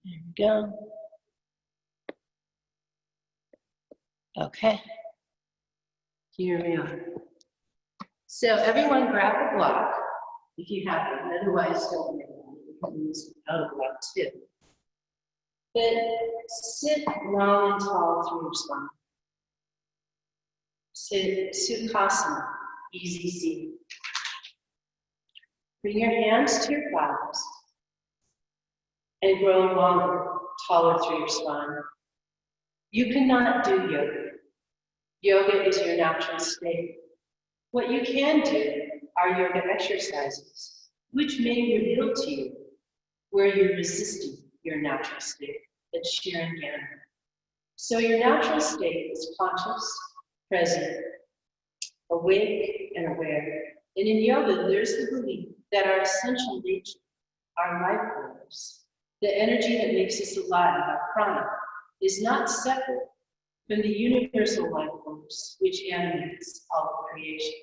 There we go. Okay. Here we are. So everyone grab a block if you have it. Otherwise, don't make one. You can use without a block too. But sit long and tall through your spine. Sit Sukhasana, easy seat. Bring your hands to your thighs and grow longer, taller through your spine. You cannot do yoga. Yoga is your natural state. What you can do are yoga exercises, which may reveal to you where you're resisting your natural state that Sharon gave. So your natural state is conscious, present, awake, and aware. And in yoga, there's the belief that our essential nature, our life force, the energy that makes us alive, our prana, is not separate from the universal life force which animates all of creation.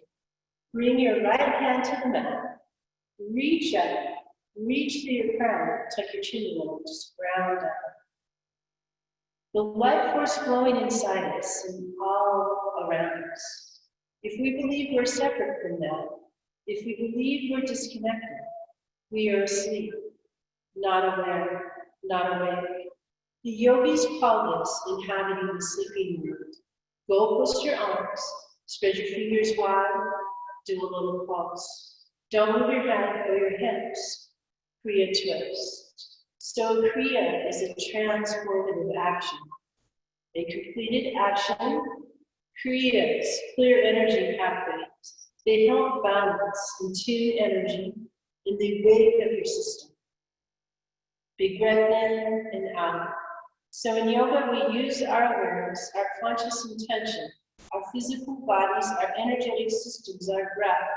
Bring your right hand to the mat, reach up, reach through your crown, tuck your chin a little, just ground up. The life force flowing inside us and all around us. If we believe we're separate from that, if we believe we're disconnected, we are asleep, not aware, not awake. The yogis call this inhabiting the sleeping world. Go post your arms, spread your fingers wide, do a little pulse. Don't move your head or your hips. Kriya twist. So Kriya is a transformative action. A completed action creates clear energy pathways. They help balance and tune energy in the wake of your system. Big breath in and out. So in yoga, we use our awareness, our conscious intention, our physical bodies, our energetic systems, our breath,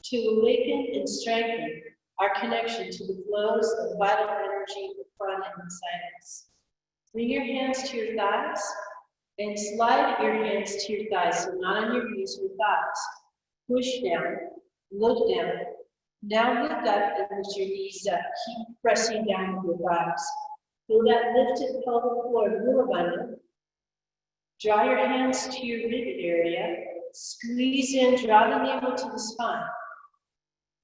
to awaken and strengthen our connection to the flows of vital energy prana inside us. Bring your hands to your thighs and slide your hands to your thighs, so not on your knees, your thighs. Push down, look down. Now look up and lift your knees up. Keep pressing down with your thighs. Feel that lifted pelvic floor, Mula Bandha. Draw your hands to your rib area. Squeeze in, draw the navel to the spine.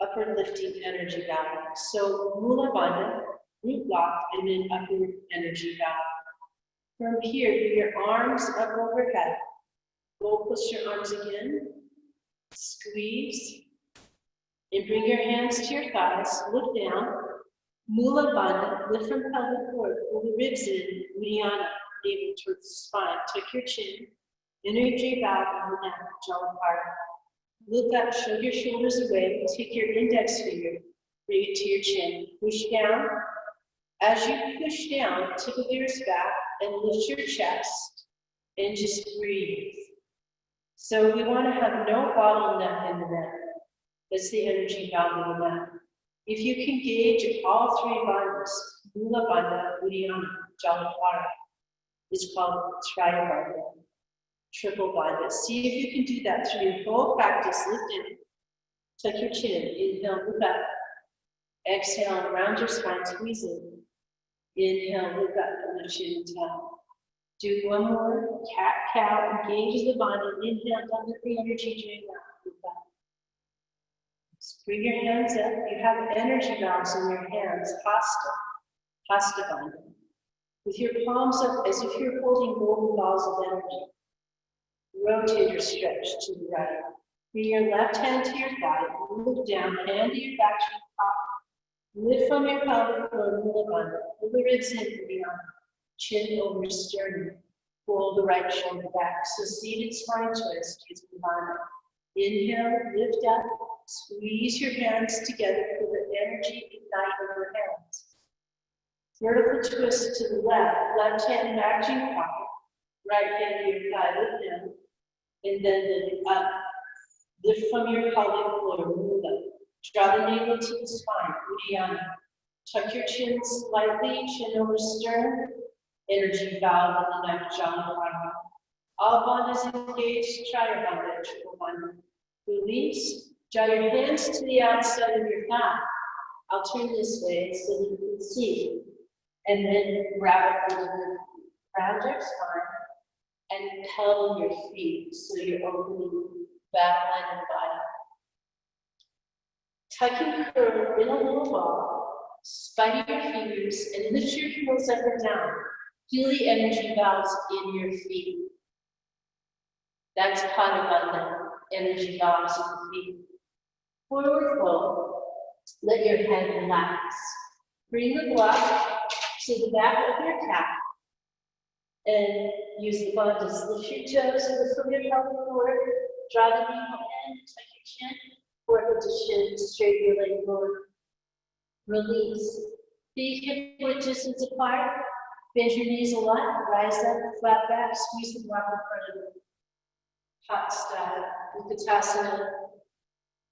Upper lifting energy balance. So Mula Bandha, root lock, and then upper energy balance. From here, bring your arms up overhead. Go push your arms again. Squeeze. And bring your hands to your thighs. Look down. Mula Bandha, lift from pelvic floor. Pull the ribs in. Uddiyana, navel towards the spine. Tuck your chin. Energy back on the neck. Jaw apart. Look up. Shrug your shoulders away. Take your index finger. Bring it to your chin. Push down. As you push down, tip of ears back and lift your chest. And just breathe. So we want to have no bottleneck in the neck. That's the energy valve of the mat. If you can gauge all three bandhas, Mula Bandha, Uddiyana, Jalandhara, it's called Traya Bandha, triple bandha. See if you can do that through your whole practice. Lift in, tuck your chin, inhale, look up. Exhale, round your spine, squeeze in. Inhale, look up, and lift chin and tail. Do one more, cat-cow, engage the bandha. Inhale, don't let the energy drain out. Look up. Bring your hands up. You have energy valves in your hands. Hasta bandha. With your palms up as if you're holding golden balls of energy. Rotate or stretch to the right. Bring your left hand to your thigh. Look down, hand to your back to your top. Lift from your pelvic floor, Mula Bandha. Pull the ribs in and beyond. Chin over sternum. Pull the right shoulder back. So seated spine twist is Bandha. Inhale, lift up. Squeeze your hands together, feel the energy ignite in your hands. Vertical twist to the left hand back to your pocket, right hand to your thigh, lift down, and then lift up. Lift from your pelvic floor, Mula. Draw the navel to the spine, Uddiyana. Tuck your chin slightly, chin over sternum, energy valve in the neck, Jalandhara. All bandhas engaged, Traya Bandha, triple bandha. Release. Draw your hands to the outside of your thigh. I'll turn this way so that you can see. And then wrap it around your spine and pedal your feet so you're opening back line and body. Tuck and curl in a little ball, spike your fingers and lift your heels up and down. Feel the energy bounce in your feet. That's Padavanda, energy bounce in the feet. Forward fold, let your head relax. Bring the block to the back of your calf and use the ball to lift your toes, lift from your pelvic floor, draw the knee in, tuck your chin, forward to shin, straighten your leg forward. Release. Feet hip width distance apart. Bend your knees a lot, rise up, flat back, squeeze the block in front of you. Hot style, Utkatasana.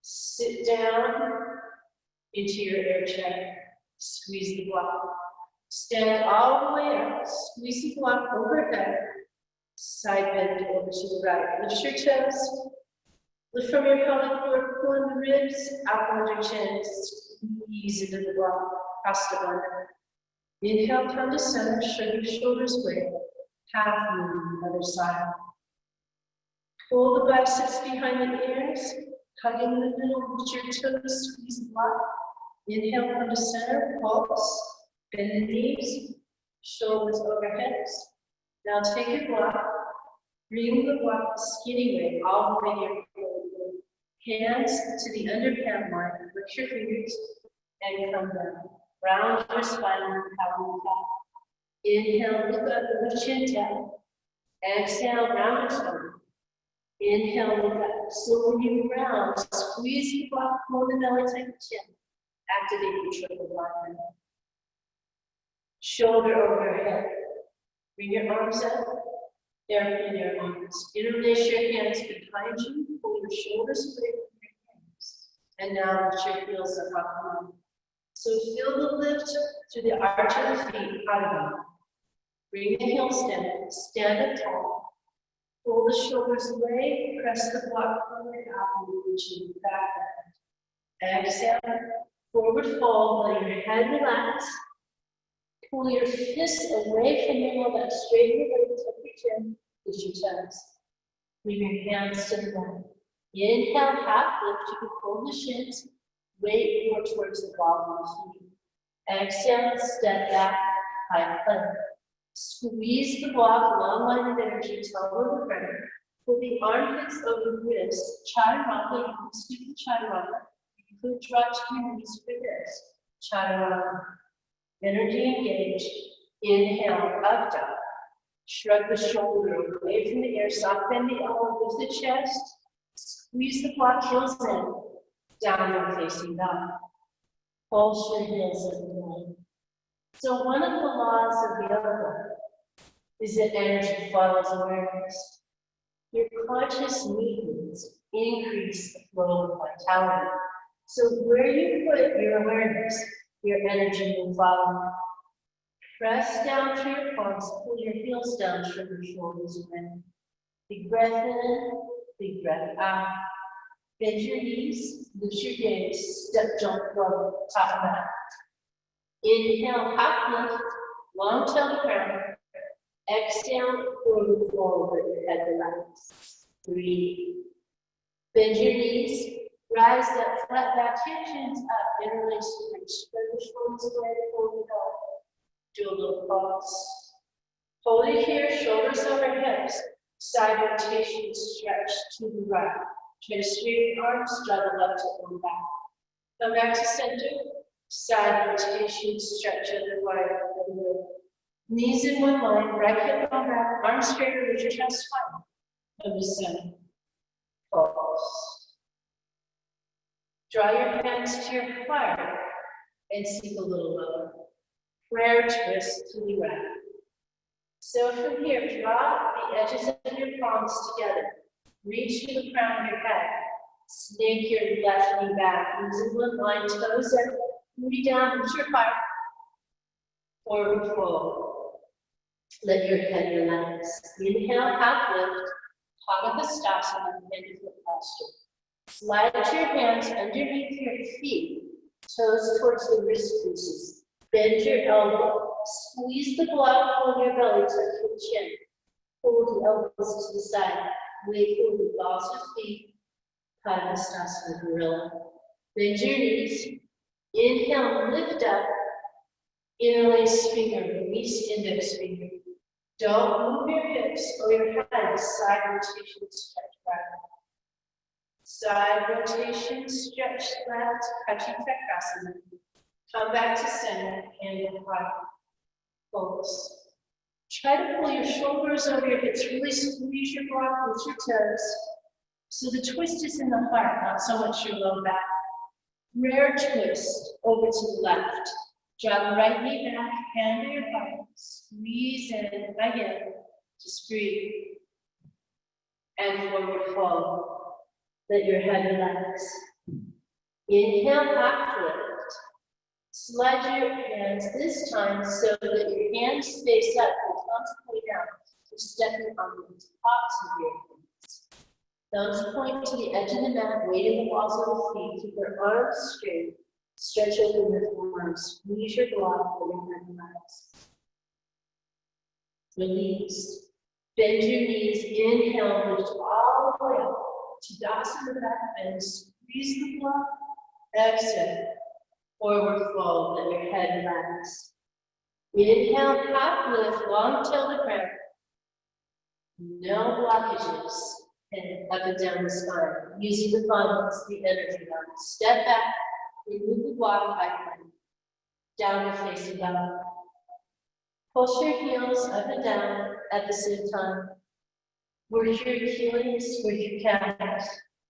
Sit down into your air chair. Squeeze the block. Stand all the way up. Squeeze the block overhead. Side bend over to the right. Lift your toes. Lift from your pelvic floor. Pull in the ribs. Out on your chin. Squeeze into the block. Hastabandha. Inhale, come to center. Shrug your shoulders away. Half moon on the other side. Pull the biceps behind the ears. Hug in the middle. Lift your toes. Squeeze the block. Inhale, come to center, pulse, bend the knees, shoulders over hips. Now take your block, bring the block skinny way all the way to your floor. Hands to the underhand line, lift your fingers, and come down. Round your spine and power back. Inhale, look up, lift chin down. Exhale, round your spine. Inhale, look up. So when you round, squeeze the block, pull the belly, tight the chin. Activate your triple alignment. Shoulder over head. Bring your arms up. Therefrom your arms. Interlace your hands behind you. Pull your shoulders away from your hands. And now lift your heels up off the mat. So feel the lift through the arch of the feet. Padavanda. Bring the heels down. Stand up tall. Pull the shoulders away. Press the block forward out and reaching back. Exhale. Forward fold, let your head relax. Pull your fists away from your elbow, straighten your legs, tuck your chin, lift your toes. Bring your hands to the back. Inhale, half lift, you can pull the shins, weight more towards the bottom of the feet. Exhale, step back, high plank. Squeeze the block, long line of energy, toe over front. Pull the armpits over the wrists, chaturanga, you can scoop the chaturanga. Good drop to your knees for this. Chaturanga. Energy engaged. Inhale, up, down. Shrug the shoulder away from the ear. Soft bend the elbow, lift the chest. Squeeze the block, heels in. Downward facing dog. Pulse your heels in the line. So one of the laws of yoga is that energy follows awareness. Your conscious movements increase the flow of vitality. So where you put your awareness, your energy will follow. Press down through your palms, pull your heels down, shrug your shoulders away. Big breath in, big breath out. Bend your knees, lift your gaze, step, jump, roll, top of mat. Inhale, half lift, long tail to crown. Exhale, forward fold, let your head relax. Breathe. Bend your knees. Rise up, flat back, chins up, interlace your legs, spread the shoulders away, fold it up. Do a little pause. Hold it here, shoulders over hips, side rotation, stretch to the right. Try to straighten your arms, draw the left hip on back. Come back to center, side rotation, stretch to the right. Knees in one line, right hip on back, arms straight, reach your chest fine. Come to center. Pause. Draw your hands to your heart and sink a little lower. Prayer twist to the right. So from here, draw the edges of your palms together. Reach to the crown of your head. Snake your left knee back. Knees in one line, toes up, booty down, lift your heart. Forward fold. Let your head relax. Inhale, half lift. Padahastasana, hand to foot posture. Slide your hands underneath your feet, toes towards the wrist creases. Bend your elbow, Squeeze the block on your belly, tuck your chin. Pull the elbows to the side. Wait for the balls of feet. Padmasana Gorilla. Bend your knees. Inhale, lift up. Interlace finger, release index finger. Don't move your hips or your head. Side rotation, stretch back. Side rotation, stretch left, Kachitakasana. Come back to center, hand on heart. Focus. Try to pull your shoulders over your hips. Really squeeze your block with your toes. So the twist is in the heart, not so much your low back. Rare twist over to the left. Draw the right knee back, hand to your heart. Squeeze in again. Just breathe. And forward fold. Let your head relax. Inhale, half lift. Slide your hands this time so that your hands face up and thumbs point down. You're stepping on the tops of your hands. Thumbs point to the edge of the mat, weight in the balls of the feet. Keep your arms straight. Stretch open your forearms. Squeeze your block and your head relax. Release. Bend your knees. Inhale, lift all the way up. Tadasana back bend. Squeeze the block. Exhale. Forward fold, let your head relax. Inhale, half lift, long tail to ground. No blockages. And up and down the spine. Using the thumbs, the energy line. Step back, remove the block by hand. Downward facing dog. Push your heels up and down at the same time. Work your Achilles, work your calves.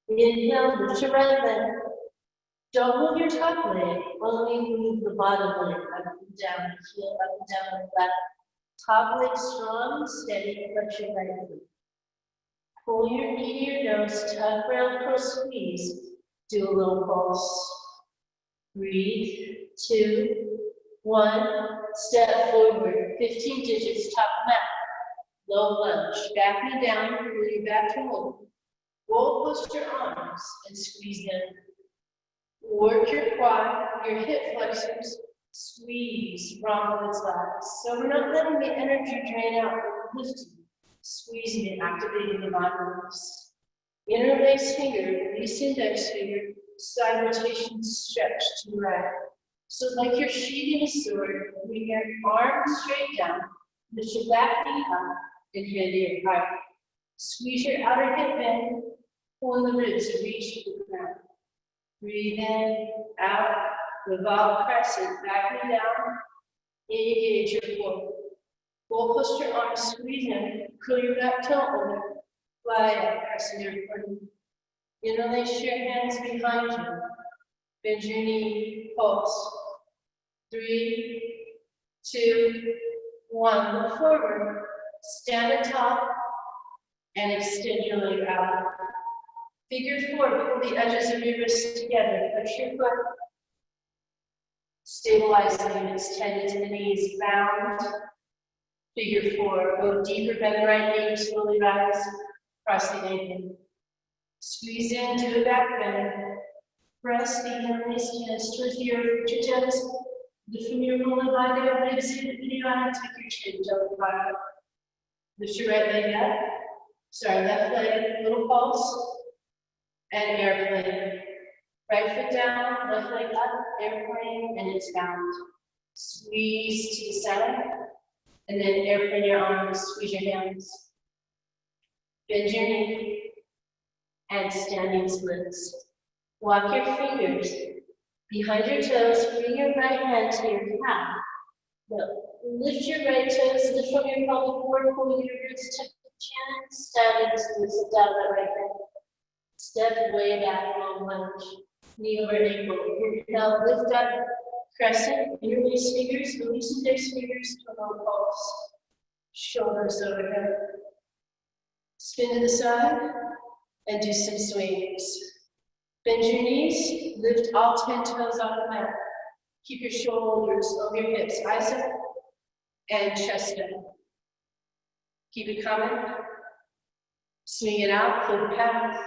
Inhale, lift your right leg. Don't move your top leg, only move the bottom leg up and down, heel up and down like that. Top leg strong and steady, flex your right foot. Pull your knee to your nose, tuck round, cross squeeze. Do a little pulse. Breathe, 2, 1. Step forward, 15 digits, top mat. Low lunge, back knee down, pull your back to hold. Roll close your arms and squeeze in. Work your quad, your hip flexors, squeeze, rhomboids lats. So we're not letting the energy drain out, we're lifting, squeezing and activating the bottoms. Interlace finger, release index finger, side rotation, stretch to the right. So like you're sheathing a sword, bring your arms straight down, lift your back knee up, and hand to your heart. Squeeze your outer hip in, pull the ribs, reach to the ground. Breathe in, out, revolve crescent, back knee down, engage your core. Goal push your arms, squeeze in, curl your back toe over, fly up, pressing your foot. Interlace your hands behind you, bend your knee, pulse. 3, 2, 1, look forward, stand atop, and extend your leg out. Figure 4, pull the edges of your wrists together. Push your foot. Stabilize the units, tendon to the knees, bound. Figure 4, go deeper, bend the right knee, slowly rise. Cross the ankle. Squeeze in, do a back bend. Press the interlace hands towards the earth, put your toes. Lift from your lower body, ribs in the video, and tuck your chin, don't bottom. Lift your right leg up. Sorry, left leg, little pulse. And airplane. Right foot down, left leg up, airplane, and it's bound. Squeeze to the center, and then airplane your arms, squeeze your hands. Bend your knee, and standing splits. Walk your fingers behind your toes, bring your right hand to your calf. Now, lift your right toes, lift from your pelvic floor, pull your roots to the chin, standing splits, down that right hand. Step way back, long lunge. Knee over ankle. Inhale, lift up, crescent, interlace fingers, release index fingers to a low pulse. Shoulders overhead. Spin to the side and do some swings. Bend your knees, lift all 10 toes off the mat. Keep your shoulders over your hips, eyes up, and chest up. Keep it coming. Swing it out, full path.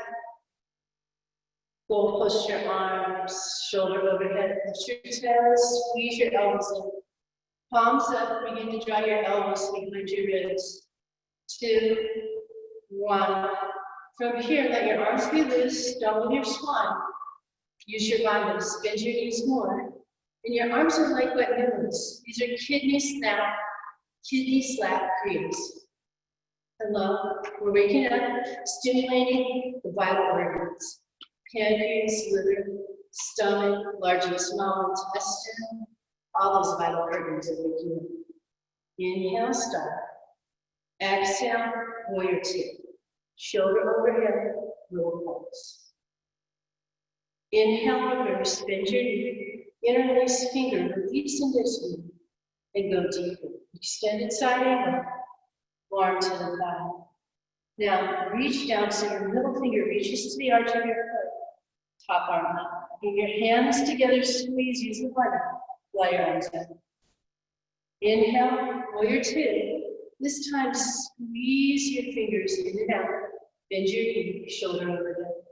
Go push your arms, shoulder overhead, lift your toes, squeeze your elbows in. Palms up, begin to draw your elbows behind your ribs. 2, 1. From here, let your arms be loose, double your swan. Use your body to bend your knees more. And your arms are like wet noodles. These are kidney slap creams. Hello, we're waking up, stimulating the vital organs. Pancreas, liver, stomach, large and small intestine, all those vital organs are waking up. Inhale, stop. Exhale, warrior 2. Shoulder over hip, roll pulse. Inhale, reverse, bend your knee, interlace finger, release index finger, and go deeper. Extended side angle, arm to the thigh. Now, reach down so your middle finger reaches to the arch of your foot. Top arm up. Bring your hands together, squeeze, use the button. Fly your arms up. Inhale, warrior 2. This time, squeeze your fingers in and out. Bend your knee, shoulder over hip.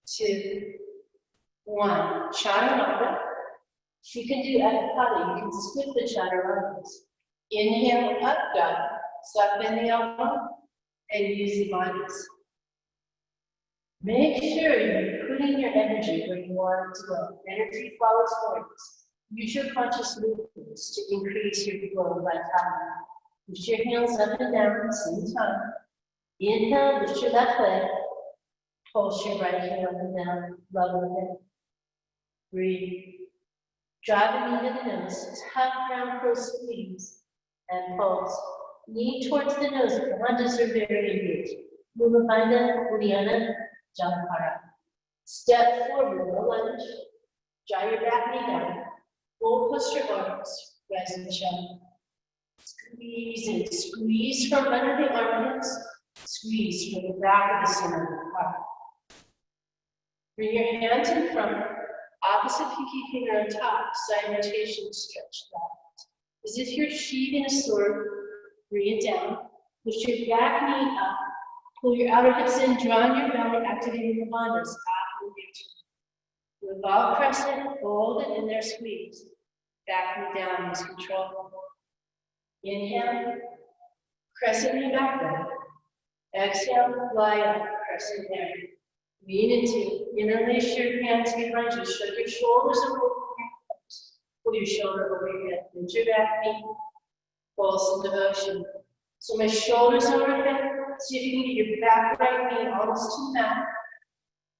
2, 1. Chaturanga. If you can do Ekapada, you can split the chaturangas. Inhale, up dog. Suck in the elbow and use the bodies. Make sure you're putting your energy where you want it to go. Energy follows forwards. Use your conscious movements to increase your flow of vitality. Push your hands up and down at the same time. Inhale, lift your left leg. Pulse your right hand up and down, level the hip. Breathe. Draw the knee to the nose, tap round crow squeeze, and pulse. Knee towards the nose, lunges are very engaged. Mula Uddiyana, Jampara. Step forward, no lunge. Draw your back knee down. Roll close your arms, rise and shout. Squeeze and squeeze from under the armpits. Squeeze from the back of the center of the heart. Bring your hands in front, opposite pinky finger on top, side rotation, stretch left. As if you're sheathing a sword, bring it down. Push your back knee up, pull your outer hips in, draw in your belly, activating your bandhas, half rotation. Revolve crescent, hold it in there, squeeze. Back knee down, use control. Inhale, crescent knee back down. Exhale, fly up, crescent down. Lean into, interlace your hands behind you, shrug your shoulders and roll your hips. Pull your shoulder over your head, bend your back knee, pulse and devotion. So my shoulders overhead, see if you can get your back right knee almost to the mat.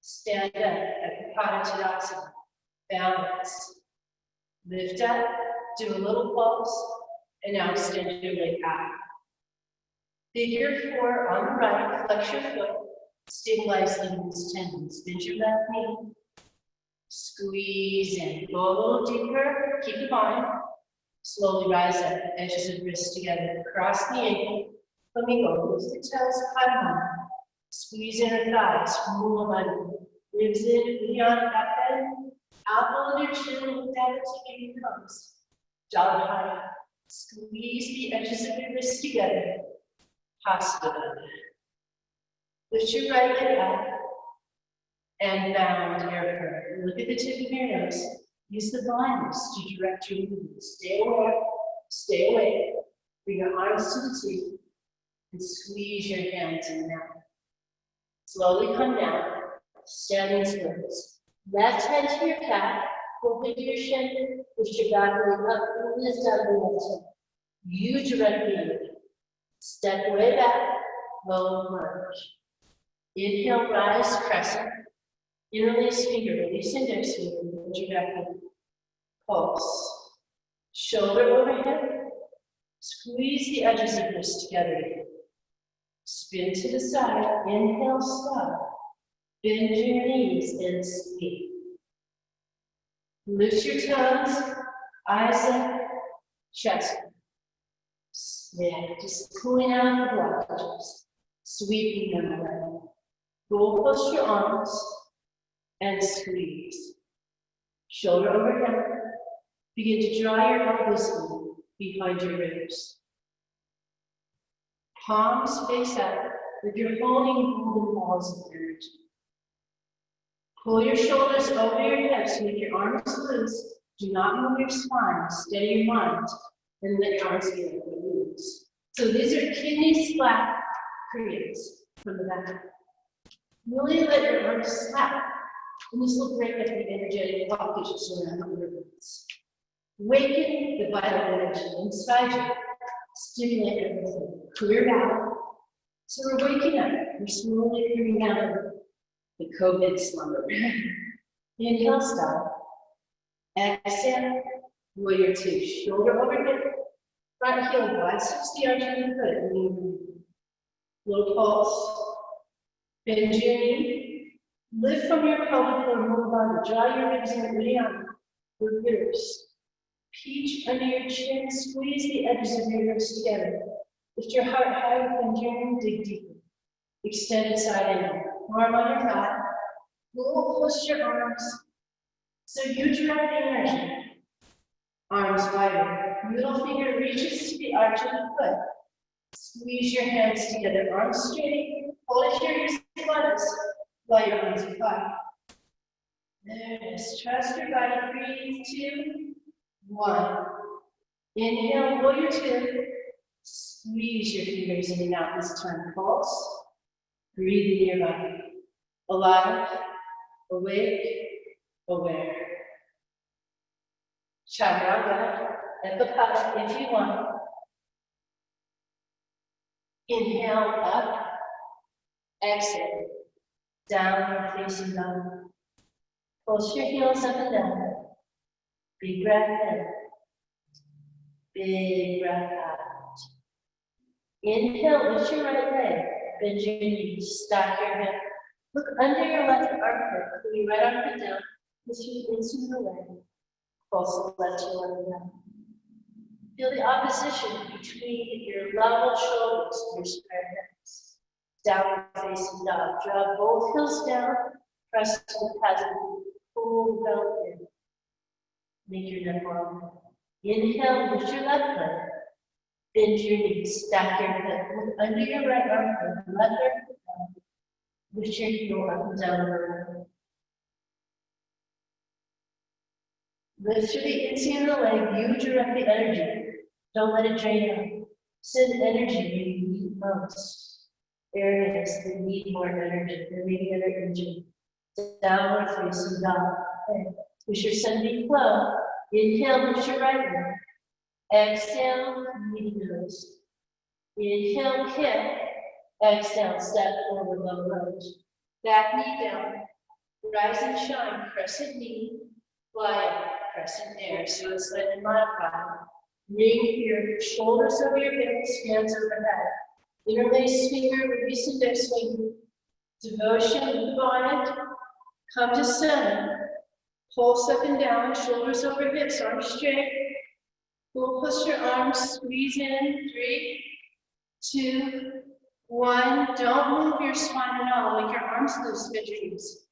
Stand up at Pada Tadasana. Balance. Lift up, do a little pulse, and now extend your leg out. Figure 4 on the right, flex your foot. Stabilize the loose tendons. Bend your left knee. Squeeze in. Go a little deeper. Keep it on. Slowly rise up. Edges of wrists together. Cross the ankle. Flamingo. Lift the toes. Padma. Squeeze inner thighs. Mula Bandha. Ribs in. Beyond that head. Elbow under chin. Look down to your nose. Jaladhara. Squeeze the edges of your wrists together. Hasta Bandha. Lift your right leg up and bound air. Look at the tip of your nose. Use the blindness to direct your movement. Stay away. Stay away. Bring your arms to the teeth and squeeze your hands in and out. Slowly come down. Standing splits. Left hand to your calf. Pull into your shin. Push your back leg up and lift out the left hip. You direct the energy. Step way back. Low lunge. Inhale, rise, crescent. Interlace finger, release index finger, bend your back knee. Pulse. Shoulder over hip. Squeeze the edges of wrists together. Spin to the side. Inhale, stop. Bend your knees and sweep. Lift your toes, eyes up, chest. Yeah, just pulling out the blockages. Sweeping them away. Roll close your arms and squeeze. Shoulder over hip. Begin to draw your elbows in behind your ribs. Palms face up like you're holding golden balls of energy. Pull your shoulders over your hips, make your arms loose. Do not move your spine, steady your mind, and let your arms get loose. So these are kidney slap kriyas from the back. Really let your arms slap. And this will break up the energetic blockages around the organs. Waken the vital energy inside you. Stimulate everything. Clear it out. So we're waking up. We're slowly clearing out the COVID slumber. Inhale, stop. Exhale, warrior two. Shoulder over hip. Front heel wide, 60 arch of the foot. Low pulse. Bend your knee. Lift from your pelvic floor, move on. Draw your ribs in, Vinyasa. Reverse. Peach under your chin, squeeze the edges of your ribs together. Lift your heart high, bend your knee, dig deeper. Extend side angle. Arm on your thigh. Pull close your arms. So you direct the energy. Arms wider. Middle finger reaches to the arch of the foot. Squeeze your hands together. Arms straight. Hold it here, use the buttons while your arms are flat. There it is. Trust your body. Breathe. 2, 1. Inhale, warrior two. Squeeze your fingers in and out this time. Pulse. Breathe in your body. Alive, awake, aware. Chaturanga, Epipata if you want. Inhale up, exhale, down facing down. Pulse your heels up and down. Big breath in. Big breath out. Inhale, lift your right leg, bend your knees, stack your hip. Look under your left armpit, pull your right armpit down, lift your into the leg. Pulse the left heel up and down. Feel the opposition between your level shoulders and your square hips. Downward facing dog. Draw both heels down, press to the pads of the pull the belt in. Make your neck long. Inhale, lift your left leg. Bend your knees, stack your hip. Look under your right armpit, left armpit down. Lift your heel up and down. Lift through the inside of the leg, you direct the energy. Don't let it drain out. Send energy where you need most. Areas that need more energy, the radiator energy. Downward facing dog. Okay. Push your sunbeam flow. Inhale, lift your right leg. Exhale, knee nose. Inhale, kick. Exhale, step forward, low lunge. Back knee down. Rise and shine, crescent knee. Fly up, crescent air. So it's like a modified. Bring your shoulders over your hips, hands overhead. Interlace finger, release index finger. Devotion, move on it. Come to center. Pulse up and down, shoulders over hips, arms straight. Pull, push your arms, squeeze in. 3, 2, 1. Don't move your spine at all. Make your arms loose, bend your knees.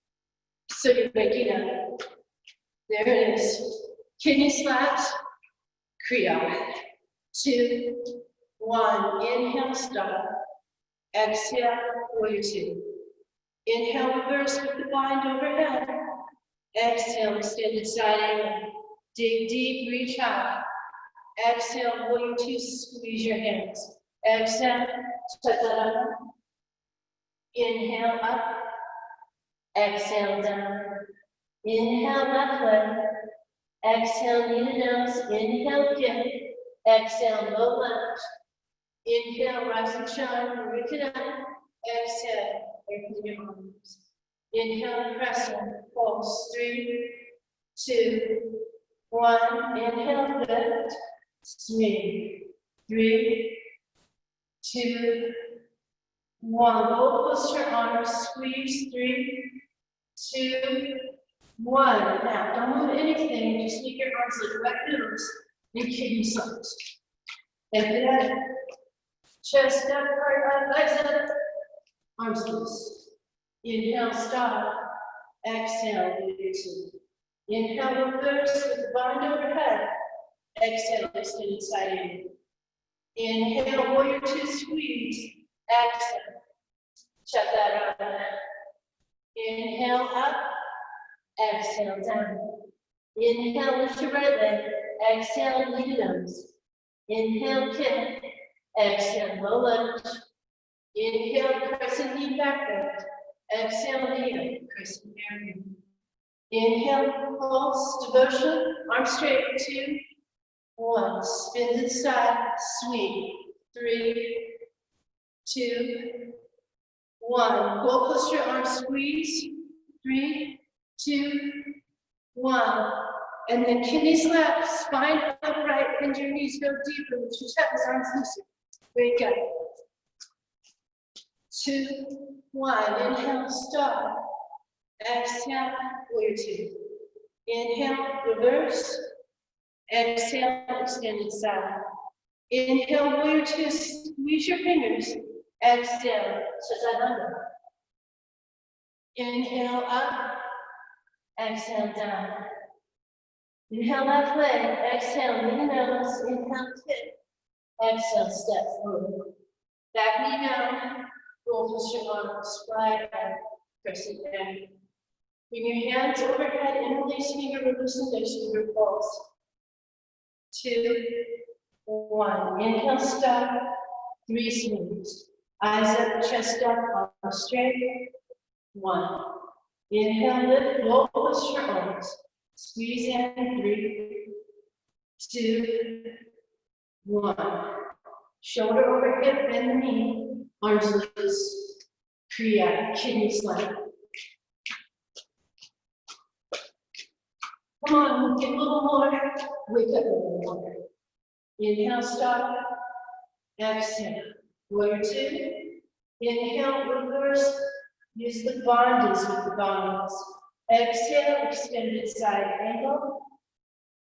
So you're waking up. There it is. Kidney slaps. Kriya. 2, 1. Inhale, stop. Exhale, warrior two. Inhale, reverse with the bind overhead. Exhale, extended side angle. Dig deep, reach out. Exhale, warrior two, squeeze your hands. Exhale, chaturanga. Inhale, up. Exhale, down. Inhale, left leg. Exhale, knee to nose. Inhale, kick. Exhale, low lunge. Inhale, rise and shine. Reconnect. Exhale, open your arms. Inhale, crescent. Pulse. 3, 2, 1. Inhale, lift. Swing. 3, 2, 1. Both push your arms. Squeeze. 3, 2, 1. Now, don't move anything. Just make your arms like wet noodles and kidney slaps. Empty that. Chest up, heart up, legs up. Arms loose. Inhale, stop. Exhale, warrior two. Inhale, reverse with the bind overhead. Exhale, extended side angle. Inhale, warrior two, squeeze. Exhale. Shut that out. Inhale, up. Exhale, down. Inhale, lift your right leg. Exhale, knee to nose. Inhale, kick. Exhale, low lunge. Inhale, crescent knee back bend. Exhale, knee up, crescent air knee. Inhale, pulse, devotion, arm straight, 2, 1. Spin to the side, swing, 3, 2, 1. Pull close your arms, squeeze, 3, 2, 1. And then kidney slap, spine upright, bend your knees, go deeper with your toes, arms looser. Wake up. 2, 1. Inhale, stop. Exhale, warrior 2. Inhale, reverse. Exhale, extended side. Inhale, warrior 2, squeeze your fingers. Exhale, chaturanga. Inhale, up. Exhale, down. Inhale, left leg. Exhale, knee to nose. Inhale, kick. Exhale, step forward. Back knee down. Roll push your arms. Fly up. Crescent down. Bring your hands overhead and release finger, reverse index finger, pulse. 2, 1. Inhale, stop. 3 swings. Eyes up, chest up, arms straight. 1. Inhale, lift, roll, push your arms. Squeeze in, 3, 2, 1. Shoulder over hip, bend the knee. Arms loose. Kriya, kidney slap. Come on, get a little more. Wake up a little more. Inhale, stop. Exhale. Warrior 2. Inhale, reverse. Use the bandhas with the bandhas. Exhale, extended side angle.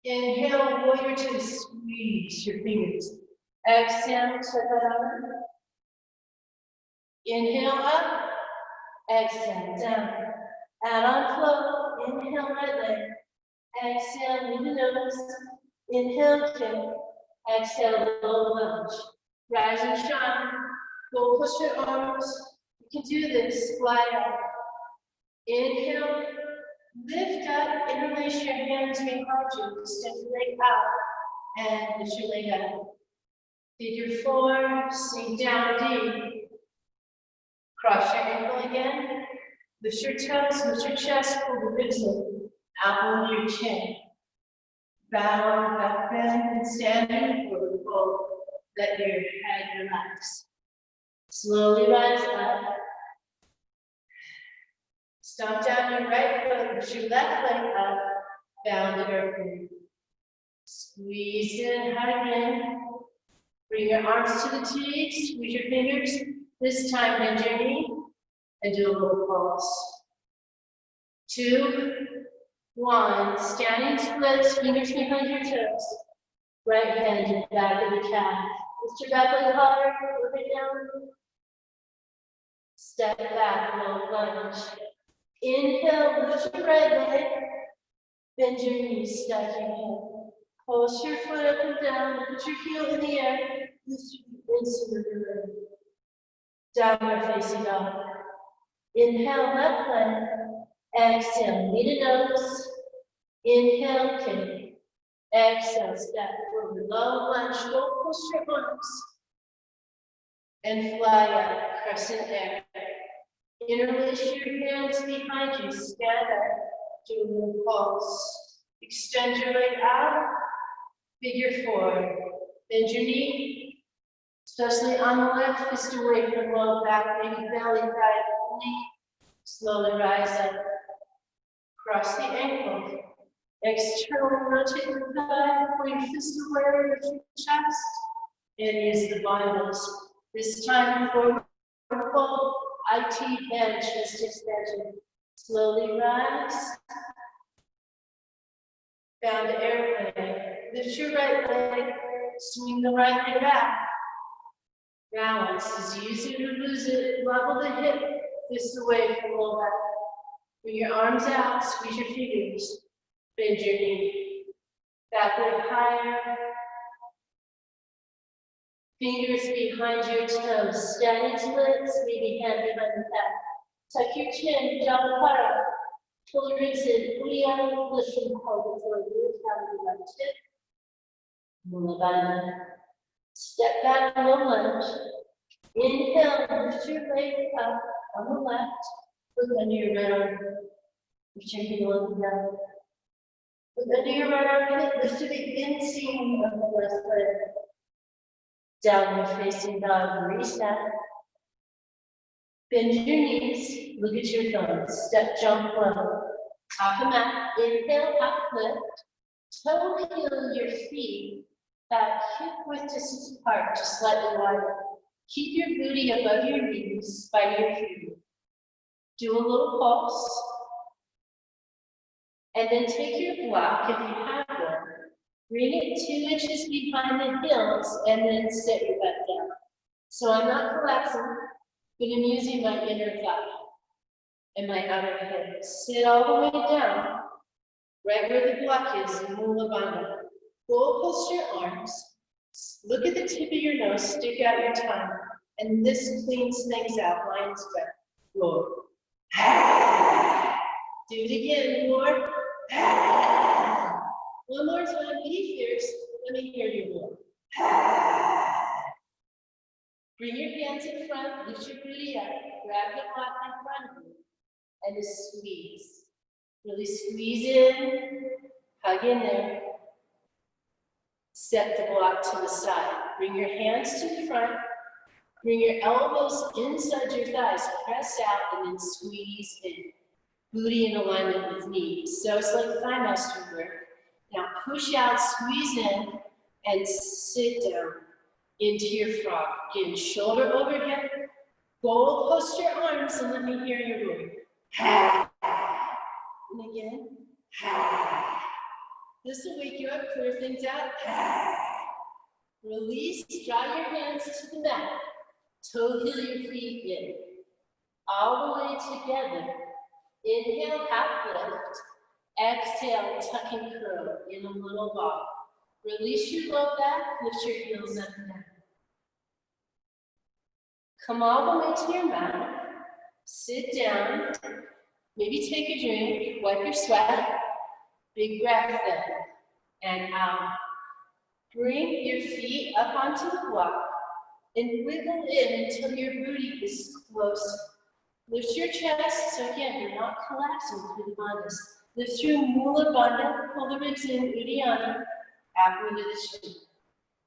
Inhale, warrior 2. Squeeze your fingers. Exhale, chaturanga. Inhale, up. Exhale, down. Add on flow. Inhale, right leg. Exhale, knee to nose. Inhale, kick. Exhale, low lunge. Rise and shine. Go push your arms. You can do this. Fly up. Inhale. Lift up. Interlace your hands behind you. Extend your leg out. And lift your leg up. Figure 4. Sink down deep. Cross your ankle again. Lift your toes. Lift your chest. Pull the ribs in. Out on your chin. Bow, back bend, and standing forward fold. Let your head relax. Slowly rise up. Stomp down your right foot, push your left leg up, down to earth. Squeeze in, hug in. Bring your arms to the T, squeeze your fingers. This time bend your knee and do a little pulse. 2, 1. Standing splits, fingers behind your toes. Right hand in the back of the calf. Lift your back leg higher, move it down. Step back, low lunge. Inhale, lift your right leg. Bend your knees, stack your head. Pulse your foot up and down, put your heel in the air. Lift your inside the leg. Downward facing dog. Inhale, left leg. Exhale, knee to nose. Inhale, kick. Exhale, step forward, low lunge, go push your arms. And fly up, crescent air. Interlace your hands behind you, stand up, do a little pulse. Extend your leg out, figure 4. Bend your knee, especially on the left, fist away from low back, maybe belly, thigh, knee. Slowly rise up. Cross the ankle. External rotate the thigh, pull your fist away with your chest. And use the bandhas. This time forward fold, IT bend, chest extension. Slowly rise. Down to airplane. Lift your right leg, swing the right leg back. Balance. As you use it or lose it, level the hip, fist away from low back. Bring your arms out, squeeze your fingers, bend your knee. Back leg higher. Fingers behind your toes. Standing splits, maybe hand behind the back. Tuck your chin, Japara. Pull the ribs in. Uddiyana, listen, hold the forward, down the left hip. Mula Bandha. Step back, low lunge. Inhale, lift your leg up on the left. Look under your right arm. Lift your heel on the ground. Look under your right armpit, lift to the inseam of the left leg. Downward facing dog, reset. Bend your knees, look at your thumbs. Step, jump, low. Off the mat, inhale, half lift. Toe heel your feet about hip width distance apart, just slightly wider. Keep your booty above your knees by your feet. Do a little pulse. And then take your block, if you have one, bring it 2 inches behind the heels, and then sit your butt down. So I'm not collapsing, but I'm using my inner thigh and my outer hip. Sit all the way down, right where the block is in Mula Bandha. Goal post your arms, look at the tip of your nose, stick out your tongue, and this cleans things out, lion's breath. Roar. Do it again, more. One more time, be fierce. Let me hear you roar. Bring your hands in front, lift your booty up, grab the block in front of you, and just squeeze. Really squeeze in, hug in there. Set the block to the side. Bring your hands to the front, bring your elbows inside your thighs, press out, and then squeeze in. Booty in alignment with knees. So it's like thigh master work. Now push out, squeeze in, and sit down into your frog. Again, shoulder over hip. Goal post your arms and let me hear you roar. And again. This will wake you up, clear things out. Release, draw your hands to the mat. Toe heel your feet in. All the way together. Inhale, half lift. Exhale, tuck and curl in a little ball. Release your low back, lift your heels up and down. Come all the way to your mat. Sit down. Maybe take a drink, wipe your sweat. Big breath in and out. Bring your feet up onto the block and wiggle in until your booty is close. Lift your chest, so again, you're not collapsing through the bandhas. Lift your Mula Bandha, pull the ribs in, Uddiyana, apple into the chin.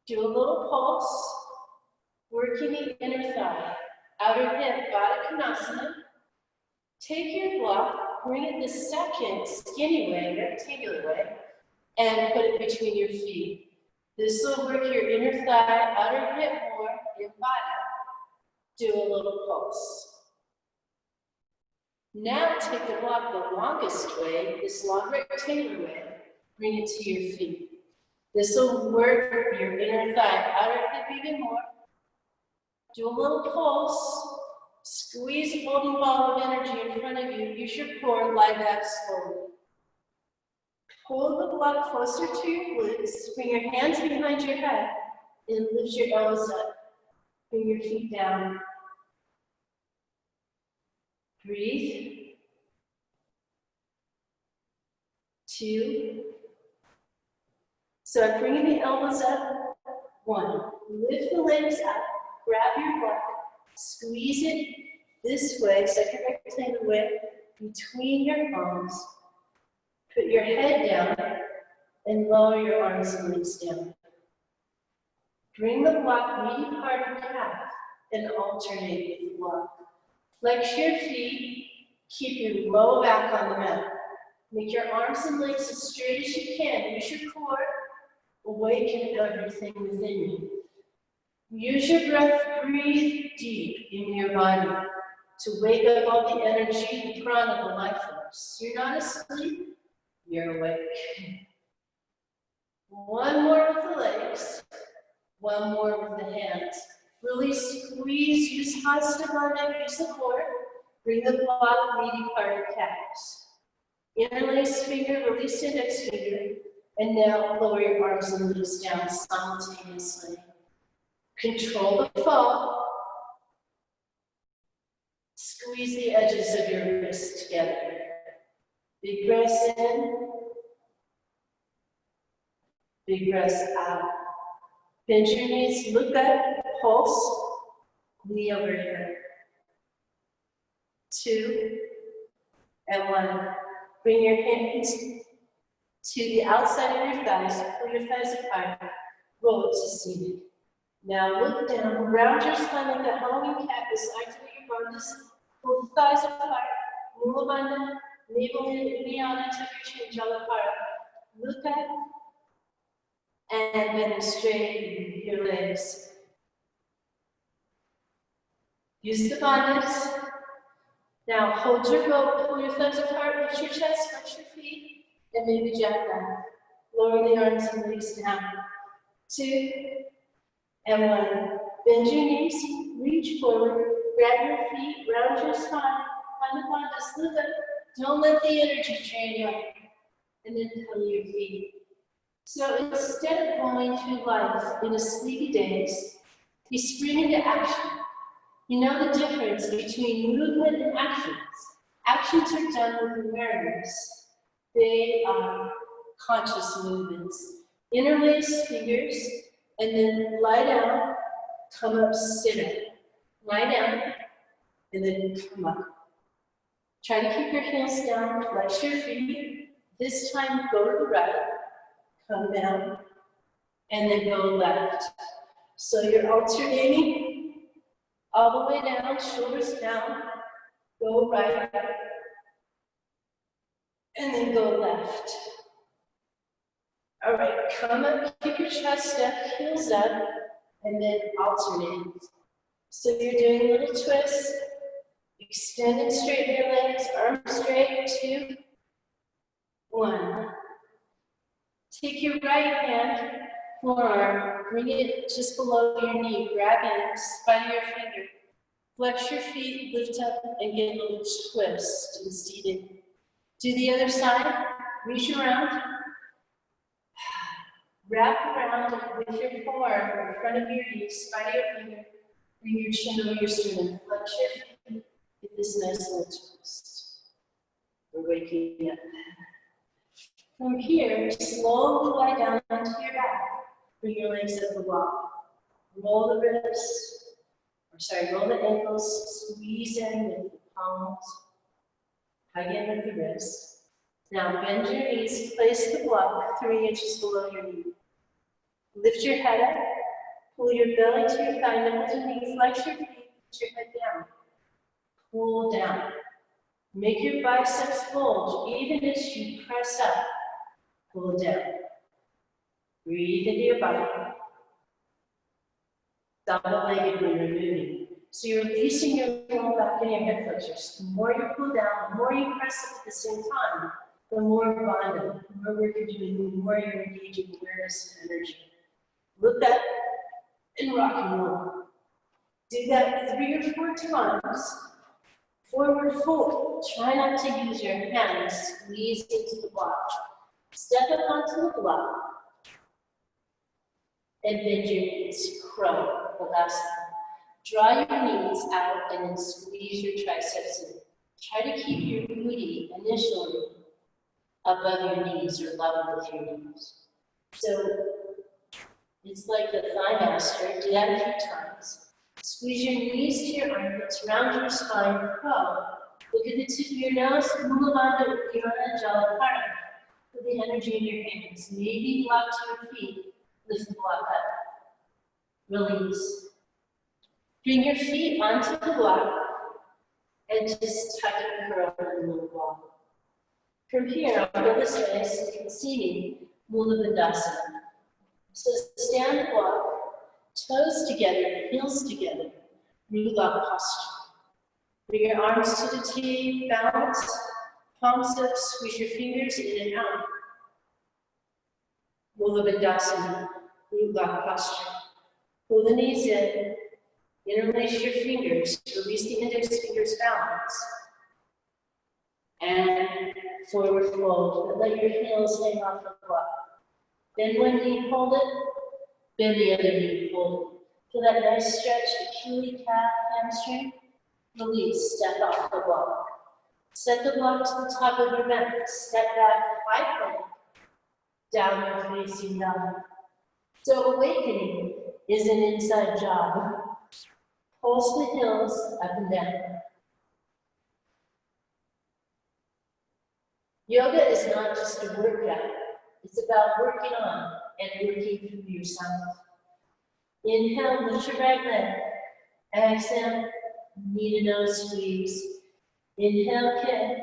Do a little pulse, working the inner thigh, outer hip, Baddha Konasana. Take your block, bring it the second skinny way, rectangular way, and put it between your feet. This will work your inner thigh, outer hip more in Baddha. Do a little pulse. Now take the block the longest way, this long rectangular way, bring it to your feet. This will work your inner thigh, outer hip even more. Do a little pulse, squeeze a golden ball of energy in front of you, use your core, lie back slowly. Pull the block closer to your glutes, bring your hands behind your head, and lift your elbows up. Bring your feet down. Breathe. 2. So I'm bringing the elbows up. 1. Lift the legs up, grab your block, squeeze it this way, second rectangular way, between your palms. Put your head down and lower your arms and legs down. Bring the block medial part of calf and alternate with the block. Flex your feet, keep your low back on the mat. Make your arms and legs as straight as you can. Use your core, awaken everything within you. Use your breath, breathe deep in your body to wake up all the energy, the prana, the life force. You're not asleep, you're awake. One more with the legs, one more with the hands. Really squeeze, use Hasta Bandha, use the core. Bring the block, medial part of calves. Interlace finger, release index finger, and now lower your arms and legs down simultaneously. Control the fall. Squeeze the edges of your wrists together. Big breaths in. Big breaths out. Bend your knees, look up, pulse, knee over here. 2 and 1. Bring your hands to the outside of your thighs, pull your thighs apart, roll to seated. Now look down, round your spine like a Halloween cat, activate your bodies, pull the thighs apart, mula bandha, navel in, Vinyasa, tuck your chin, jala apart. Look up, and then straighten your legs. Use the bandhas. Now hold your boat, pull your thumbs apart, lift your chest, flex your feet, and maybe jack back. Lower the arms and legs down. 2 and 1. Bend your knees, reach forward, grab your feet, round your spine, find the bandhas, look up. Don't let the energy drain you. And then pedal your feet. So instead of going through life in a sleepy daze, you spring into action. You know the difference between movement and actions. Actions are done with awareness. They are conscious movements. Interlace fingers, and then lie down, come up, sit up. Lie down, and then come up. Try to keep your heels down, flex your feet. This time, go to the right, come down, and then go left. So you're alternating all the way down, shoulders down, go right, and then go left. All right, come up, keep your chest up, heels up, and then alternate. So you're doing little twists, extend and straighten your legs, arms straight, 2, 1. Take your right hand, forearm, bring it just below your knee, grab in, spine of your finger. Flex your feet, lift up, and get a little twist and seated. Do the other side, reach around. Wrap around with your forearm in front of your knee, spine of your finger, bring your chin over your sternum, flex your feet, get this nice little twist. We're waking up. From here, slowly lie down onto your back. Bring your legs up the wall. Roll the ribs. Roll the ankles, squeeze in with the palms, hug in with the wrists. Now bend your knees, place the block 3 inches below your knee. Lift your head up, pull your belly to your thigh, nipples and knees, flex your feet, put your head down. Pull down. Make your biceps bulge, even as you press up. Pull down. Breathe into your body. Double-legged when you're moving. So you're releasing your roll back in your hip flexors. The more you pull down, the more you press up at the same time, the more bandha, the more work you're doing, the more you're engaging awareness and energy. Look up and rock and roll. Do that 3 or 4 times. Forward fold. Try not to use your hands. Squeeze into the block. Step up onto the block. And bend your knees, crow, the last time. Draw your knees out and then squeeze your triceps in. Try to keep your booty initially above your knees or level with your knees. So it's like the thigh master. Do that a few times. Squeeze your knees to your armpits, round your spine, crow. Look at the tip of your nose, mula bandha, Uddiyana, Jalapara. Put the energy in your hands. Maybe block to your feet. Lift the block up. Release. Bring your feet onto the block and just tuck and curl in the little ball. From here, I'll go this way so you can see me. Mula Bandhasana. So stand the block, toes together, heels together. Mula posture. Bring your arms to the T, balance, palms up, squeeze your fingers in and out. Mula Bandhasana. Mula posture. Pull the knees in, interlace your fingers, release the index fingers, balance. And forward fold, but let your heels hang off the block. Bend one knee, hold it, bend the other knee, hold it. Feel that nice stretch, Achilles, calf, hamstring. Release, step off the block. Set the block to the top of your mat. Step back, high plank. Downward facing dog. So awakening is an inside job. Pulse the hills up and down. Yoga is not just a workout. It's about working on and working through yourself. Inhale, lift your right leg. Exhale, knee to nose squeeze. Inhale, kick.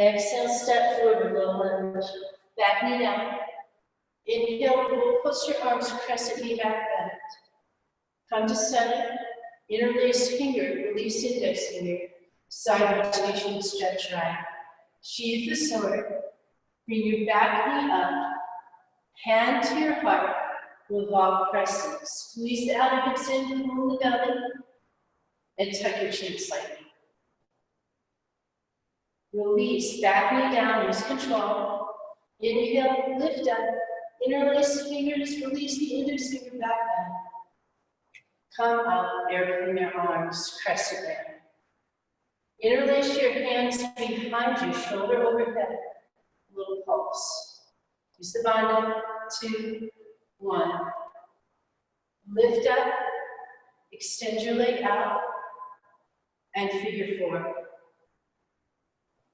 Exhale, step forward, low lunge. Back knee down. Inhale, roll close your arms, crescent knee back bend. Come to center. Interlace finger, release index finger. Side rotation, stretch right. Sheathe the sword. Bring your back knee up. Hand to your heart. Revolve crescent. Squeeze the outer hips in, pull the belly. And tuck your chin slightly. Release, back knee down, use control. Inhale, lift up. Interlace fingers, release the index finger back bend. Come up, airplane your arms, crescent bend. Interlace your hands behind you, shoulder overhead. Little pulse. Use the bandha. 2, 1. Lift up, extend your leg out, and figure 4.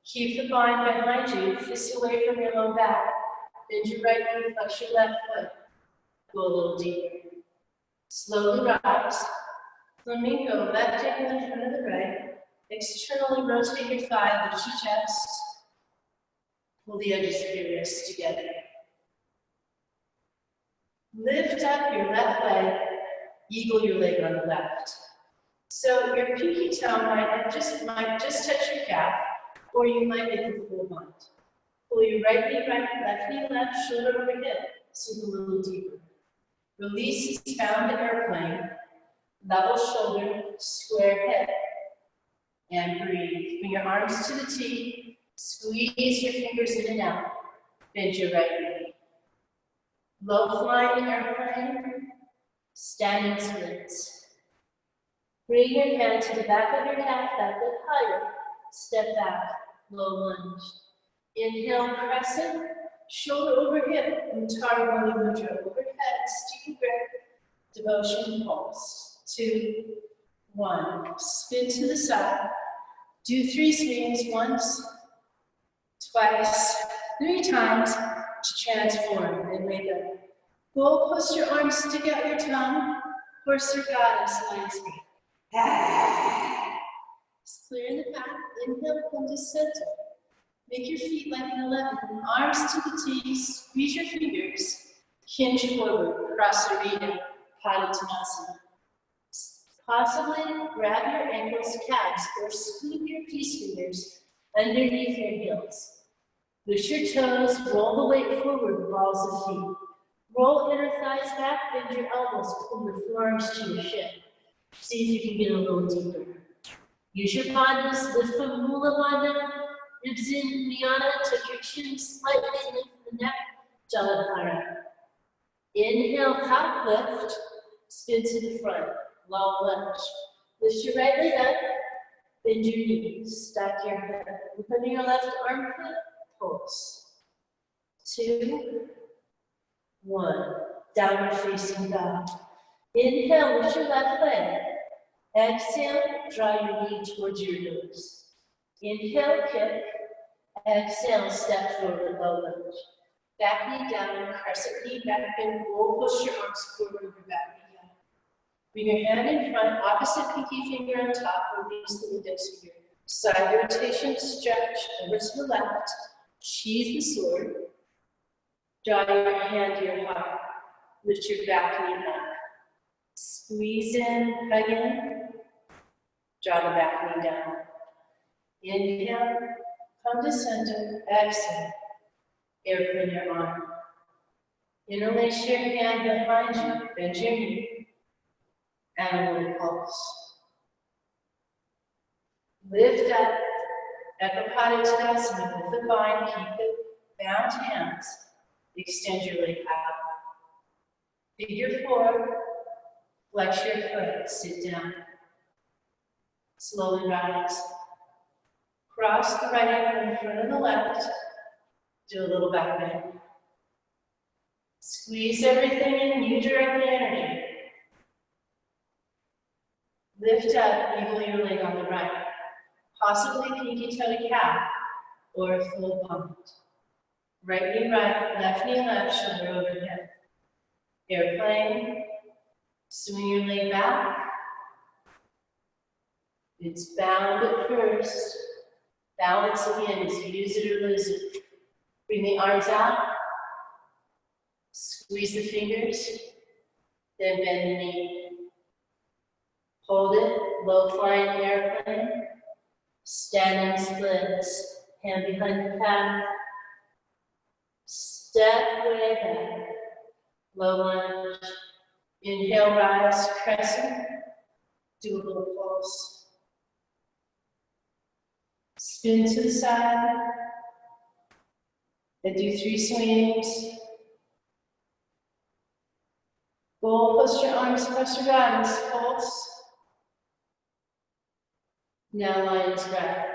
Keep the bind behind you, fist away from your low back. Bend your right knee, flex your left foot. Go a little deeper. Slowly rise. Flamingo, left ankle in front of the right. Externally rotate your thigh, lift your chest. Pull the edges of your wrists together. Lift up your left leg, eagle your leg on the left. So your pinky toe might just touch your calf, or you might get the full bind. Pull your right knee right, left knee left, shoulder over hip, sink a little deeper. Release, found the airplane, level shoulder, square hip, and breathe. Bring your arms to the T, squeeze your fingers in and out, bend your right knee. Low flying airplane, standing splits. Bring your hand to the back of your calf, back leg higher, step back, low lunge. Inhale, crescent, shoulder over hip, Uttarangani Mudra, overhead, steep grip, devotion pulse. 2, 1, spin to the side. Do 3 spins, once, twice, 3 times to transform and wake up. Goal post your arms, stick out your tongue, horse or goddess, line spring. Just clearing the path, inhale, come to center. Make your feet like an 11, arms to the T, squeeze your fingers, hinge forward, Prasarita, Padottanasana. Possibly grab your ankles, calves, or scoop your peace fingers underneath your heels. Push your toes, roll the weight forward, balls of feet. Roll inner thighs back, bend your elbows, pull your forearms to your shin. See if you can get a little deeper. Use your bandhas, lift from Mula Bandha, ribs in, Vinyasa, tuck your chin slightly, lift the neck, Jaladhara. Inhale, half lift, spin to the front, long lunge. Lift your right leg up, bend your knees, stack your head. Open your left armpit, pulse. 2, 1, downward facing dog. Inhale, lift your left leg. Exhale, draw your knee towards your nose. Inhale, kick. Exhale, step forward, low lunge. Back knee down, crescent knee back bend, roll, push your arms forward over back knee down. Bring your hand in front, opposite pinky finger on top, release the index finger. Side rotation, stretch over to the left, sheathe the sword. Draw your hand to your heart, lift your back knee up. Squeeze in, hug in, draw the back knee down. Inhale, come to center, exhale, airplane your arm. Interlace your hand behind you, bend your knee, and a little pulse. Lift up, Ekapadottanasana with the bind, keep the bound hands, extend your leg out. Figure 4, flex your foot, sit down. Slowly rise. Cross the right ankle in front of the left. Do a little back bend. Squeeze everything in, you direct the energy. Lift up, eagle your leg on the right. Possibly pinky toe to calf or a full punt. Right knee right, left knee left, shoulder over hip. Airplane. Swing your leg back. It's bound at first. Balance again is use it or lose it. Bring the arms out. Squeeze the fingers. Then bend the knee. Hold it. Low flying airplane. Standing splits. Hand behind the calf. Step way back. Low lunge. Inhale, rise, crescent. Do a little pulse. Spin to the side. And do 3 swings. Goal, post your arms, cross your bodies, pulse. Now lion's breath.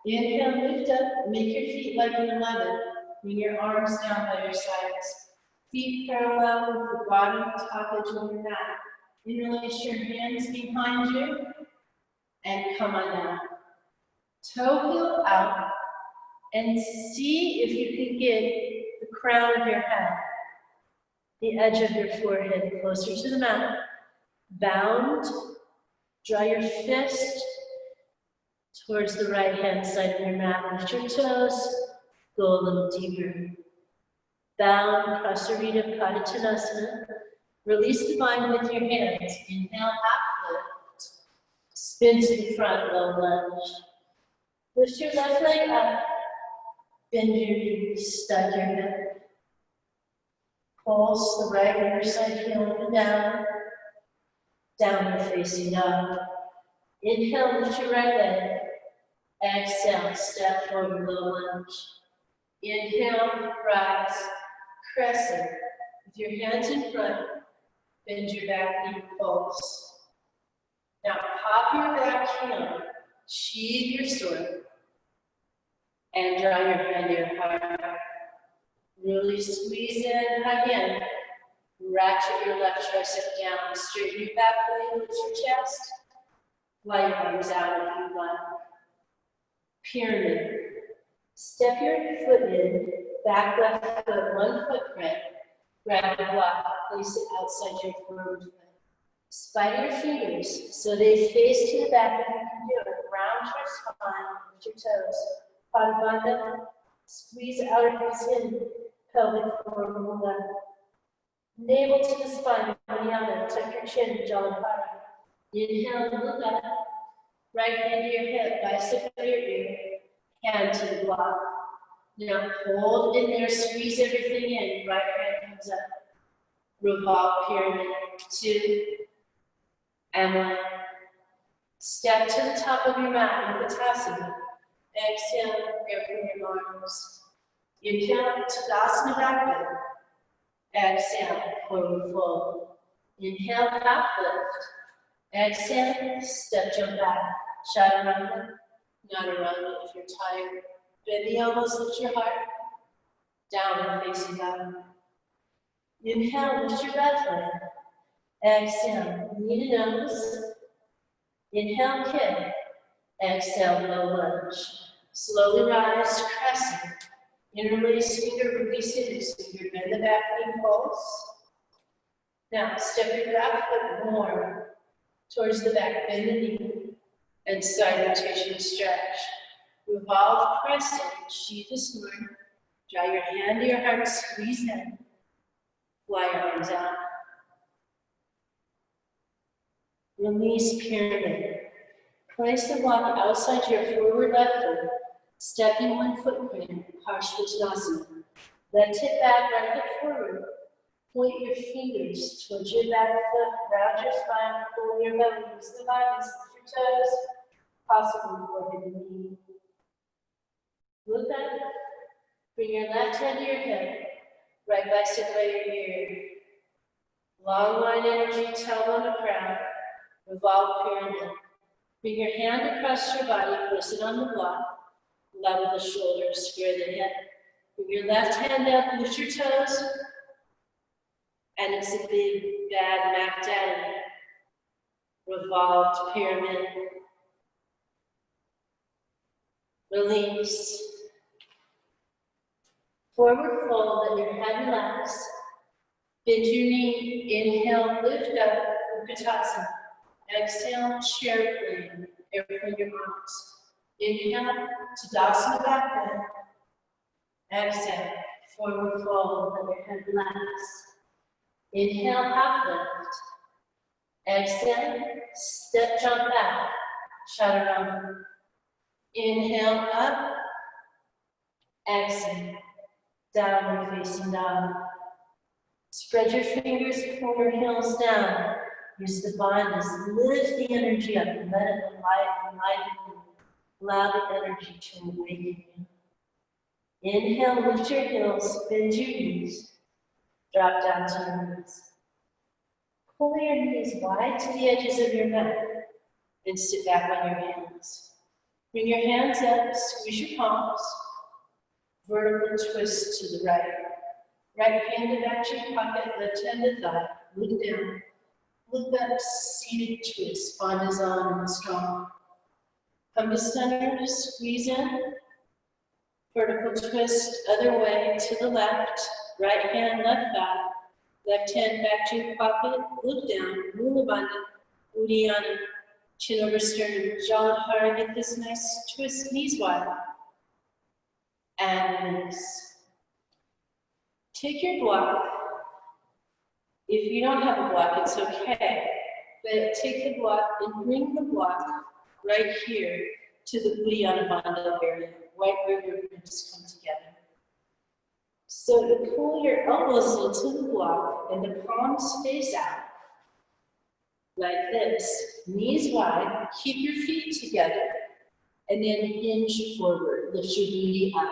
Inhale, lift up, make your feet like an 11. Bring your arms down by your sides. Feet parallel with the bottom top edge of your mat. Interlace your hands behind you and come on down. Toe heel out and see if you can get the crown of your head, the edge of your forehead closer to the mat. Bound, draw your fist towards the right hand side of your mat. Lift your toes, go a little deeper. Bound, Prasarita Padottanasana. Release the bind with your hands. Inhale, half lift. Spin to the front, low lunge. Lift your left leg up. Bend your knees, stack your hip. Pulse the right inner side heel up and down. Downward facing dog. Inhale, lift your right leg. Exhale, step forward, low lunge. Inhale, rise, crescent. With your hands in front, bend your back knee, pulse. Now pop your back heel, sheathe your sword, and draw your hand to your heart. Really squeeze in, hug in. Ratchet your left tricep down, straighten your back leg, lift your chest. Fly your arms out if you like. Pyramid. Step your foot in, back left foot, one footprint. Grab the block, place it outside your forward foot. Spider your fingers so they face to the back if you can do it. Round your spine, lift your toes. Padabandha, squeeze outer hips in, pelvic floor move left. Navel to the spine, Vinyasa, tuck your chin, Jalanpara. Inhale, look up. Right hand to your hip, bicep to your ear, hand to the block. Now hold in there, squeeze everything in, right hand comes up. Revolve pyramid, 2, and 1. Step to the top of your mat, Uttanasana. Exhale, open your arms. Inhale, Tadasana back bend. Exhale, forward fold. Inhale, half lift. Exhale, step jump back. Chaturanga, Chaturanga if you're tired. Bend the elbows, lift your heart. Downward facing dog. Inhale, lift your left leg. Exhale, knee to nose. Inhale, kick. Exhale, low lunge. Slowly rise, crescent. Interlace finger, release index finger, bend the back knee, pulse. Now, step your back foot more towards the back, bend the knee, and side rotation stretch. Revolve crescent, sheath the sword, draw your hand to your heart, squeeze in, fly your arms out. Release pyramid. Place the block outside your forward left foot, stepping one footprint, Parshvottanasana. Left hip back, right hip forward. Point your fingers towards your back foot, round your spine, pull your belly, use the bodies, lift your toes, possibly forehead and knee. Look up, bring your left hand to your hip, right bicep by your ear. Long line energy, tailbone to crown, revolve pyramid. Bring your hand across your body, place it on the block, level the shoulders, square the head. Bring your left hand up, lift your toes, and it's a big, bad Mac Daddy revolved pyramid. Release. Forward fold, let your head relax. Bend your knee, inhale, lift up, Utkatasana. Exhale, chair plane, airplane your arms. Inhale, Tadasana back bend. Exhale, forward fold, let your head relax. Inhale, half lift. Exhale, step jump back, chaturanga. Inhale, up. Exhale, downward facing dog. Spread your fingers, pull your heels down. Use the bandhas, lift the energy up and let it enliven you. Allow the energy to awaken you. Inhale, lift your heels, bend your knees. Drop down to your knees. Pull your knees wide to the edges of your mat and sit back on your hands. Bring your hands up, squeeze your palms. Vertical twist to the right. Right hand in back to your pocket, left hand to thigh. Look down. Look up, seated twist. Bandhas on and strong. Come to center, squeeze in. Vertical twist, other way to the left. Right hand, left thigh. Left hand back to your pocket. Look down. Mula Bandha. Uddiyana. Chin over sternum. Jalandhara. Get this nice twist, knees wide. And release. Take your block. If you don't have a block, it's okay. But take the block and bring the block right here to the Uddiyana Bandha area, right where your ribs come together. So you pull your elbows into the block and the palms face out, like this. Knees wide, keep your feet together, and then hinge forward. Lift your booty up.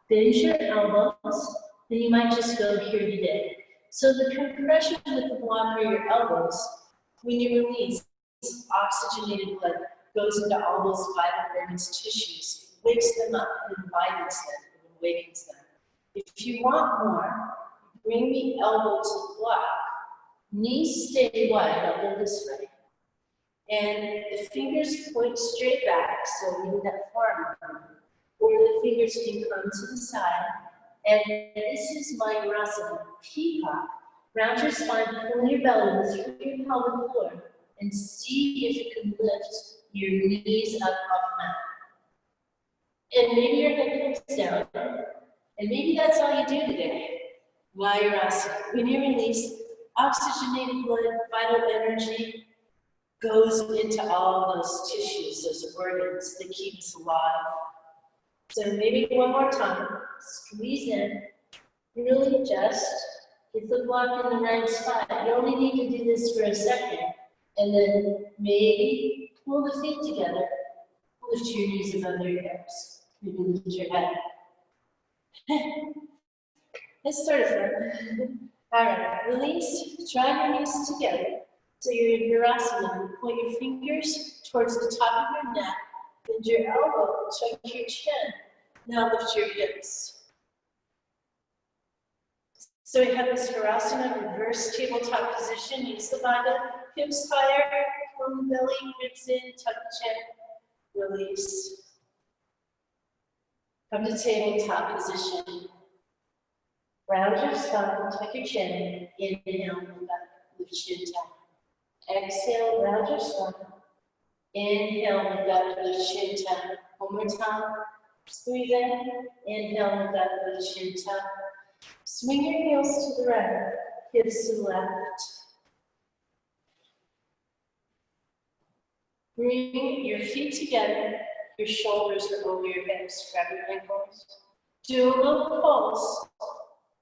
Bend your elbows, then you might just go here today. So the compression with the block or your elbows, when you release, oxygenated blood goes into all those vital organs, tissues, wakes them up, and enlivens them, and awakens them. If you want more, bring the elbow to the block. Knees stay wide, elbow this way. And the fingers point straight back, so maybe that forearm. Or the fingers can come to the side. And this is Vinyasa, peacock. Round your spine, pull your belly, lift your pelvic floor, and see if you can lift your knees up off the mat. And maybe your head comes down, and maybe that's all you do today. Vinyasa. When you release, oxygenated blood, vital energy goes into all those tissues, those organs that keep us alive. So maybe one more time, squeeze in, really just get the block in the right spot. You only need to do this for a second, and then maybe pull the feet together, lift your knees above your hips, maybe lift your head. Let's start it. All right, release, drive your knees together. So you're in Virasana, point your fingers towards the top of your neck, bend your elbow, tuck your chin. Now lift your hips. So we have this Virasana, reverse tabletop position. Use the bandha, hips higher, pull the belly, ribs in, tuck the chin, release. Come to tabletop position. Round your spine, tuck your chin, inhale, lift chin down. Exhale, round your spine. Inhale, lift up, lift chin down. One more time. Squeeze in. Inhale, lift up, lift chin down. Swing your heels to the right, hips to the left. Bring your feet together. Your shoulders are over your hips. Grab your ankles. Do a little pulse.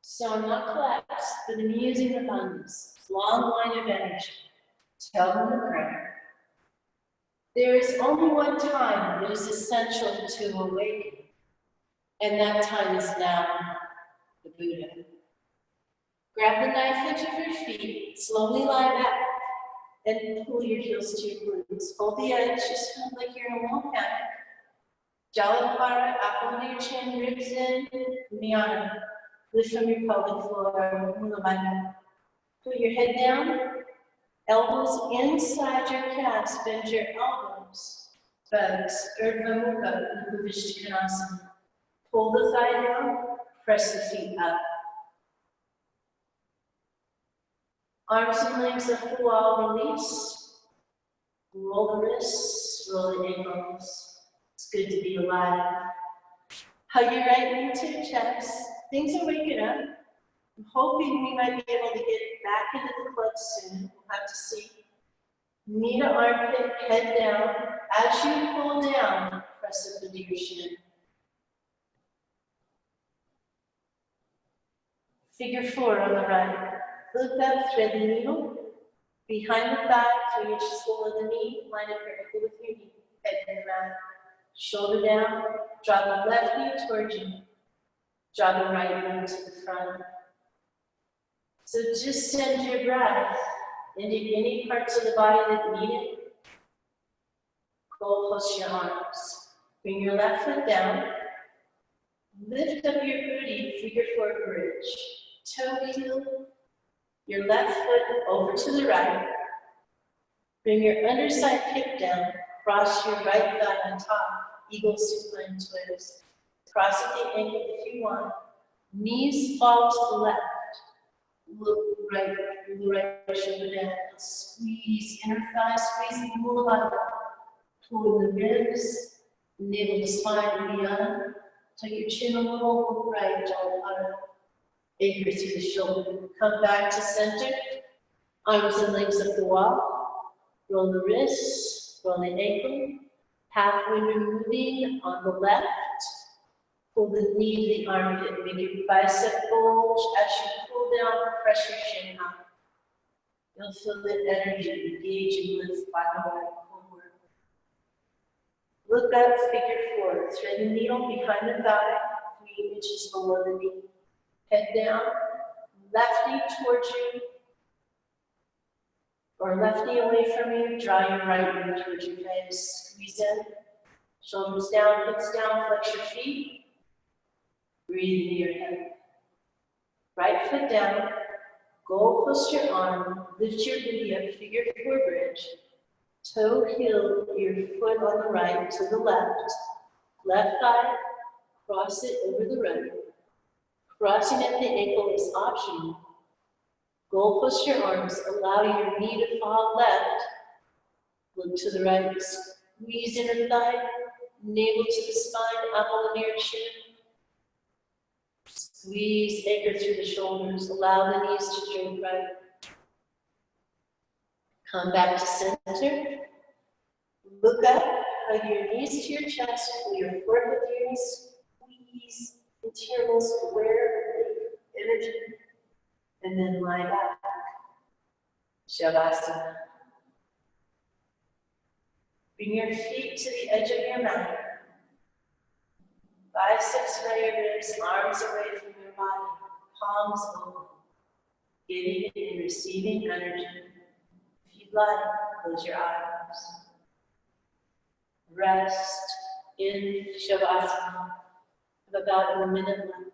So I'm not collapsed, but I'm using the bandhas. Long line of energy. Tell them the prayer. There is only one time that is essential to awaken, and that time is now, the Buddha. Grab the knife edge of your feet, slowly lie back. And pull your heels to your glutes. Hold the edge, just kind of like you're in a wall panic. Jalandhara, apple under your chin, ribs in, Vinyasa. Lift from your pelvic floor, Mulavana. Put your head down, elbows inside your calves, bend your elbows. Bugs, Urdhva Mukha, Upavishtakonasana. Pull the thigh down, press the feet up. Arms and legs up the wall, release. Roll the wrists, roll the ankles. It's good to be alive. Hug your right knee to your chest. Things are waking up. I'm hoping we might be able to get back into the clutch soon. We'll have to see. Knee to armpit, head down. As you pull down, press up into your shin. Figure 4 on the right. Look up, thread the needle. Behind the thigh, 3 inches below the knee. Line up your ankle with your knee. Head to the mat. Shoulder down. Draw the left knee towards you. Draw the right knee to the front. So just send your breath into any parts of the body that need it. Go close your arms. Bring your left foot down. Lift up your booty, figure 4 bridge. Toe heel, your left foot over to the right. Bring your underside hip down. Cross your right thigh on top. Eagle supine twist. Cross at the ankle if you want. Knees fall to the left. Look right, the right shoulder down. Squeeze inner thigh, squeeze the Mulavana. Pull in the ribs, navel to spine and beyond. Tuck your chin a little, look right, Jalandhara. Anchor through the shoulder. Come back to center. Arms and legs up the wall. Roll the wrists, roll the ankle. Halfway moving on the left. Pull the knee to the armpit. Make your bicep bulge. As you pull down, press your shin up. You'll feel the energy engage and lift by the way forward. Look up, figure 4. Thread the needle behind the thigh, 3 inches below the knee. Head down, left knee towards you, or left knee away from you. Draw your right knee towards your face. Squeeze in. Shoulders down, hips down, flex your feet. Breathe into your head. Right foot down. Go close your arm. Lift your booty up, figure 4 bridge. Toe heel your foot on the right to the left. Left thigh, cross it over the right. Crossing at the ankle is optional. Go close your arms. Allow your knee to fall left. Look to the right. Squeeze inner thigh. Navel to the spine. Apple under your chin. Squeeze, anchor through the shoulders. Allow the knees to drape right. Come back to center. Look up, hug your knees to your chest, pull your forehead to your knees, squeeze into your most aware energy, and then lie back. Shavasana. Bring your feet to the edge of your mat. Biceps by your ribs, arms away from your body, palms open, giving and receiving energy. If you'd like, close your eyes. Rest in Shavasana. About a minute left.